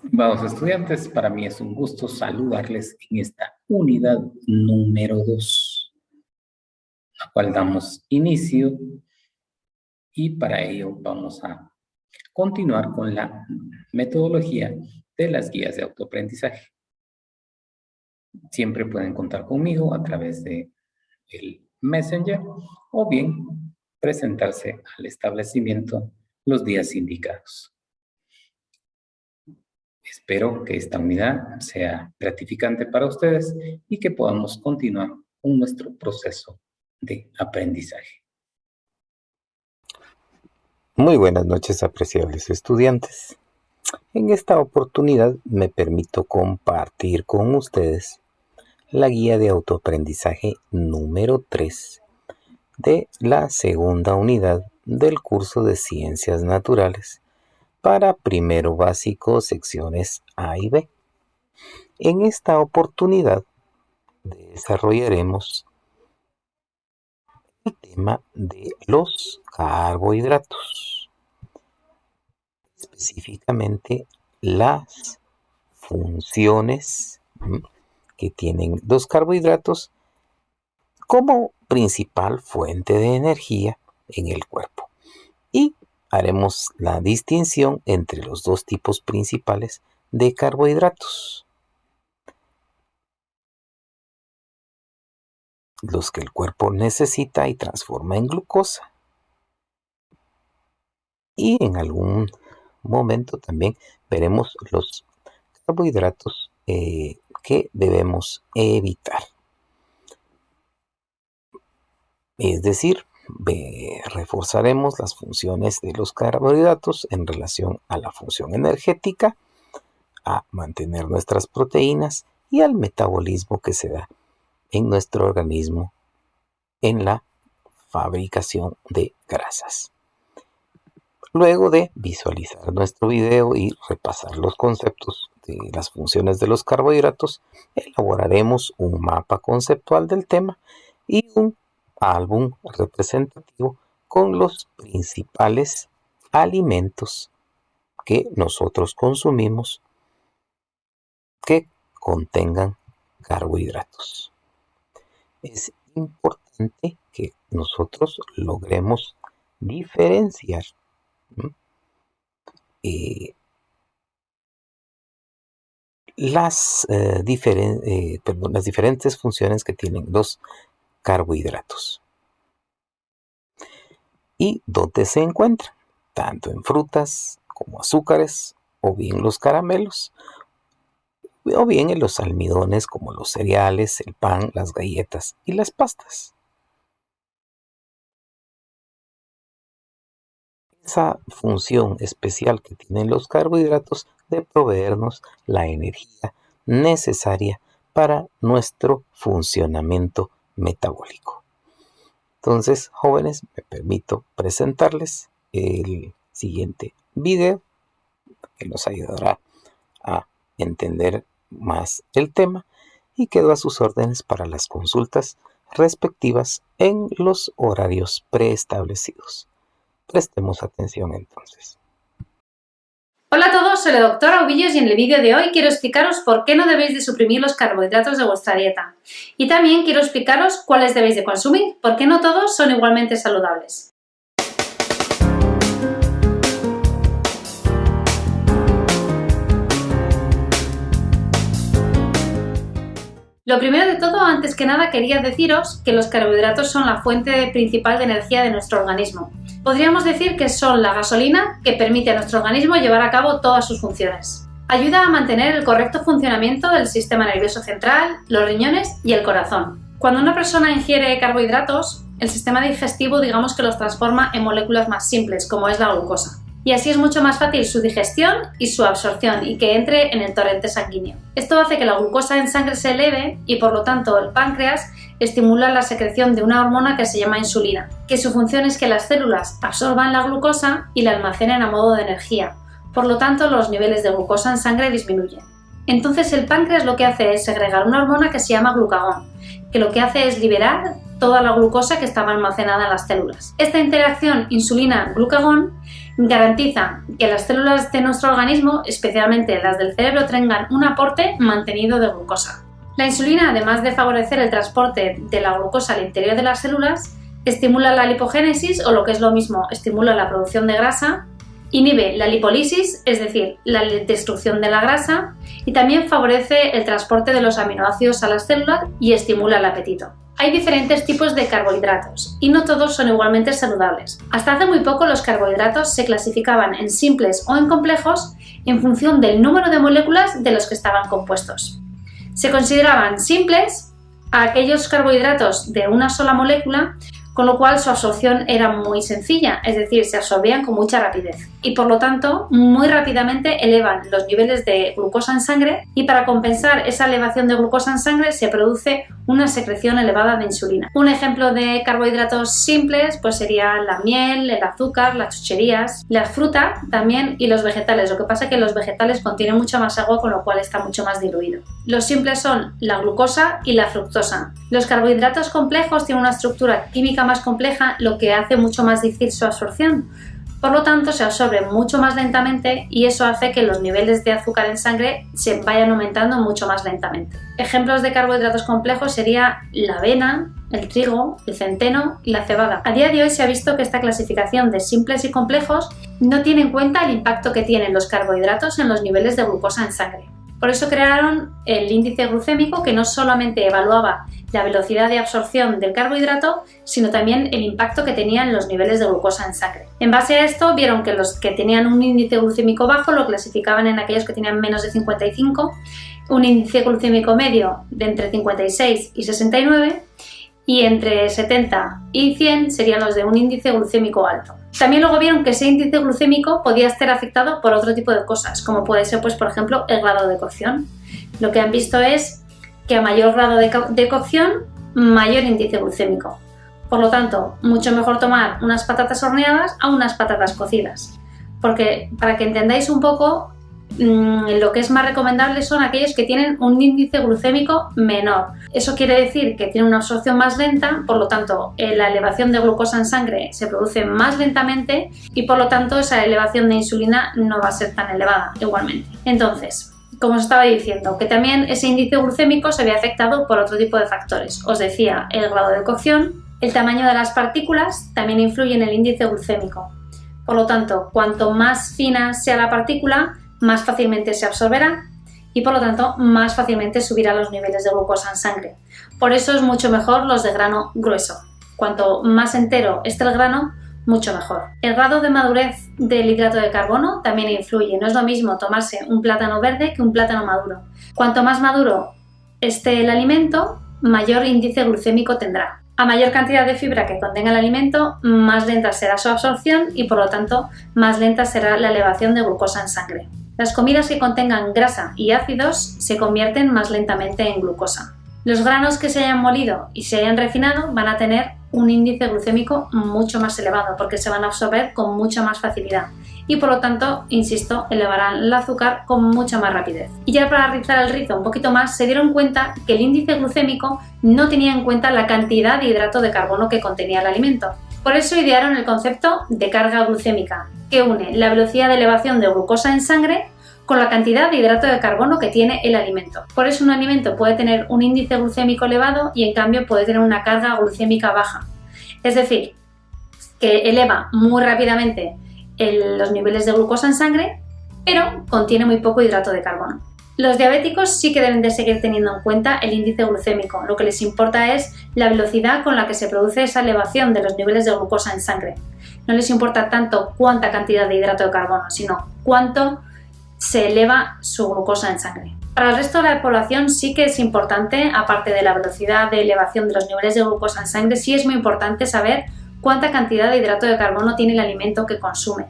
Estimados estudiantes, para mí es un gusto saludarles en esta unidad número 2, la cual damos inicio y para ello vamos a continuar con la metodología de las guías de autoaprendizaje. Siempre pueden contar conmigo a través de el Messenger o bien presentarse al establecimiento los días indicados. Espero que esta unidad sea gratificante para ustedes y que podamos continuar con nuestro proceso de aprendizaje. Muy buenas noches, apreciables estudiantes. En esta oportunidad me permito compartir con ustedes la guía de autoaprendizaje número 3 de la segunda unidad del curso de Ciencias Naturales para primero básico, secciones A y B. En esta oportunidad desarrollaremos el tema de los carbohidratos, específicamente las funciones que tienen los carbohidratos como principal fuente de energía en el cuerpo. Y haremos la distinción entre los dos tipos principales de carbohidratos: los que el cuerpo necesita y transforma en glucosa, y en algún momento también veremos los carbohidratos que debemos evitar. Es decir, reforzaremos las funciones de los carbohidratos en relación a la función energética, a mantener nuestras proteínas y al metabolismo que se da en nuestro organismo en la fabricación de grasas. Luego de visualizar nuestro video y repasar los conceptos de las funciones de los carbohidratos, elaboraremos un mapa conceptual del tema y un álbum representativo con los principales alimentos que nosotros consumimos que contengan carbohidratos. Es importante que nosotros logremos diferenciar las diferentes funciones que tienen los carbohidratos y dónde se encuentran, tanto en frutas como azúcares, o bien los caramelos, o bien en los almidones como los cereales, el pan, las galletas y las pastas. Esa función especial que tienen los carbohidratos de proveernos la energía necesaria para nuestro funcionamiento metabólico. Entonces, jóvenes, me permito presentarles el siguiente video que nos ayudará a entender más el tema, y quedo a sus órdenes para las consultas respectivas en los horarios preestablecidos. Prestemos atención entonces. Hola a todos, soy la doctora Ovillos y en el vídeo de hoy quiero explicaros por qué no debéis de suprimir los carbohidratos de vuestra dieta. Y también quiero explicaros cuáles debéis de consumir, porque no todos son igualmente saludables. Lo primero de todo, antes que nada, quería deciros que los carbohidratos son la fuente principal de energía de nuestro organismo. Podríamos decir que son la gasolina que permite a nuestro organismo llevar a cabo todas sus funciones. Ayuda a mantener el correcto funcionamiento del sistema nervioso central, los riñones y el corazón. Cuando una persona ingiere carbohidratos, el sistema digestivo digamos que los transforma en moléculas más simples, como es la glucosa. Y así es mucho más fácil su digestión y su absorción y que entre en el torrente sanguíneo. Esto hace que la glucosa en sangre se eleve y por lo tanto el páncreas estimula la secreción de una hormona que se llama insulina, que su función es que las células absorban la glucosa y la almacenen a modo de energía. Por lo tanto, los niveles de glucosa en sangre disminuyen. Entonces el páncreas lo que hace es segregar una hormona que se llama glucagón, que lo que hace es liberar toda la glucosa que estaba almacenada en las células. Esta interacción insulina-glucagón Garantiza que las células de nuestro organismo, especialmente las del cerebro, tengan un aporte mantenido de glucosa. La insulina, además de favorecer el transporte de la glucosa al interior de las células, estimula la lipogénesis, o lo que es lo mismo, estimula la producción de grasa, inhibe la lipólisis, es decir, la destrucción de la grasa, y también favorece el transporte de los aminoácidos a las células y estimula el apetito. Hay diferentes tipos de carbohidratos y no todos son igualmente saludables. Hasta hace muy poco los carbohidratos se clasificaban en simples o en complejos en función del número de moléculas de los que estaban compuestos. Se consideraban simples a aquellos carbohidratos de una sola molécula, con lo cual su absorción era muy sencilla, es decir, se absorbían con mucha rapidez y por lo tanto muy rápidamente elevan los niveles de glucosa en sangre, y para compensar esa elevación de glucosa en sangre se produce una secreción elevada de insulina. Un ejemplo de carbohidratos simples pues sería la miel, el azúcar, las chucherías, la fruta también y los vegetales. Lo que pasa es que los vegetales contienen mucha más agua, con lo cual está mucho más diluido. Los simples son la glucosa y la fructosa. Los carbohidratos complejos tienen una estructura química más compleja, lo que hace mucho más difícil su absorción. Por lo tanto, se absorben mucho más lentamente y eso hace que los niveles de azúcar en sangre se vayan aumentando mucho más lentamente. Ejemplos de carbohidratos complejos sería la avena, el trigo, el centeno y la cebada. A día de hoy se ha visto que esta clasificación de simples y complejos no tiene en cuenta el impacto que tienen los carbohidratos en los niveles de glucosa en sangre. Por eso crearon el índice glucémico, que no solamente evaluaba la velocidad de absorción del carbohidrato, sino también el impacto que tenían los niveles de glucosa en sangre. En base a esto, vieron que los que tenían un índice glucémico bajo lo clasificaban en aquellos que tenían menos de 55, un índice glucémico medio de entre 56 y 69, y entre 70 y 100 serían los de un índice glucémico alto. También luego vieron que ese índice glucémico podía estar afectado por otro tipo de cosas, como puede ser, pues, por ejemplo, el grado de cocción. Lo que han visto es que a mayor grado de cocción, mayor índice glucémico. Por lo tanto, mucho mejor tomar unas patatas horneadas a unas patatas cocidas. Porque, para que entendáis un poco, lo que es más recomendable son aquellos que tienen un índice glucémico menor. Eso quiere decir que tienen una absorción más lenta, por lo tanto la elevación de glucosa en sangre se produce más lentamente y por lo tanto esa elevación de insulina no va a ser tan elevada igualmente. Entonces, como os estaba diciendo, que también ese índice glucémico se ve afectado por otro tipo de factores. Os decía, el grado de cocción, el tamaño de las partículas también influye en el índice glucémico. Por lo tanto, cuanto más fina sea la partícula, más fácilmente se absorberá y por lo tanto más fácilmente subirá los niveles de glucosa en sangre. Por eso es mucho mejor los de grano grueso. Cuanto más entero esté el grano, mucho mejor. El grado de madurez del hidrato de carbono también influye. No es lo mismo tomarse un plátano verde que un plátano maduro. Cuanto más maduro esté el alimento, mayor índice glucémico tendrá. A mayor cantidad de fibra que contenga el alimento, más lenta será su absorción y por lo tanto más lenta será la elevación de glucosa en sangre. Las comidas que contengan grasa y ácidos se convierten más lentamente en glucosa. Los granos que se hayan molido y se hayan refinado van a tener un índice glucémico mucho más elevado porque se van a absorber con mucha más facilidad y por lo tanto, insisto, elevarán el azúcar con mucha más rapidez. Y ya para rizar el rizo un poquito más, se dieron cuenta que el índice glucémico no tenía en cuenta la cantidad de hidrato de carbono que contenía el alimento. Por eso idearon el concepto de carga glucémica, que une la velocidad de elevación de glucosa en sangre con la cantidad de hidrato de carbono que tiene el alimento. Por eso un alimento puede tener un índice glucémico elevado y en cambio puede tener una carga glucémica baja. Es decir, que eleva muy rápidamente los niveles de glucosa en sangre, pero contiene muy poco hidrato de carbono. Los diabéticos sí que deben de seguir teniendo en cuenta el índice glucémico. Lo que les importa es la velocidad con la que se produce esa elevación de los niveles de glucosa en sangre. No les importa tanto cuánta cantidad de hidrato de carbono, sino cuánto se eleva su glucosa en sangre. Para el resto de la población sí que es importante, aparte de la velocidad de elevación de los niveles de glucosa en sangre, sí es muy importante saber cuánta cantidad de hidrato de carbono tiene el alimento que consume.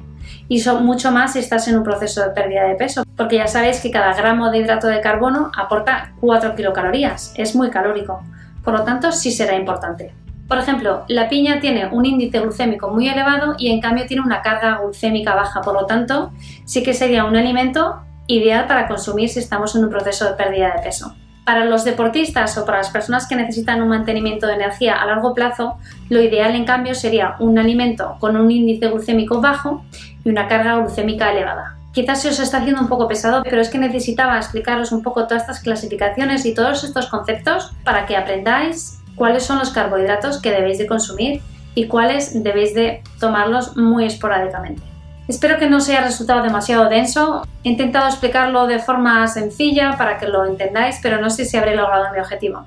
Y son mucho más si estás en un proceso de pérdida de peso, porque ya sabéis que cada gramo de hidrato de carbono aporta 4 kilocalorías, es muy calórico, por lo tanto sí será importante. Por ejemplo, la piña tiene un índice glucémico muy elevado y en cambio tiene una carga glucémica baja, por lo tanto sí que sería un alimento ideal para consumir si estamos en un proceso de pérdida de peso. Para los deportistas o para las personas que necesitan un mantenimiento de energía a largo plazo, lo ideal en cambio sería un alimento con un índice glucémico bajo y una carga glucémica elevada. Quizás se os está haciendo un poco pesado, pero es que necesitaba explicaros un poco todas estas clasificaciones y todos estos conceptos para que aprendáis cuáles son los carbohidratos que debéis de consumir y cuáles debéis de tomarlos muy esporádicamente. Espero que no os haya resultado demasiado denso. He intentado explicarlo de forma sencilla para que lo entendáis, pero no sé si habré logrado mi objetivo.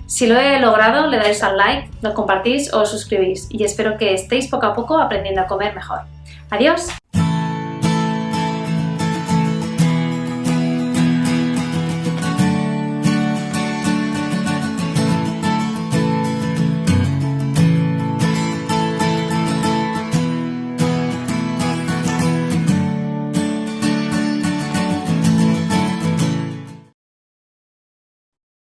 Si lo he logrado, le dais al like, lo compartís o os suscribís y espero que estéis poco a poco aprendiendo a comer mejor. ¡Adiós!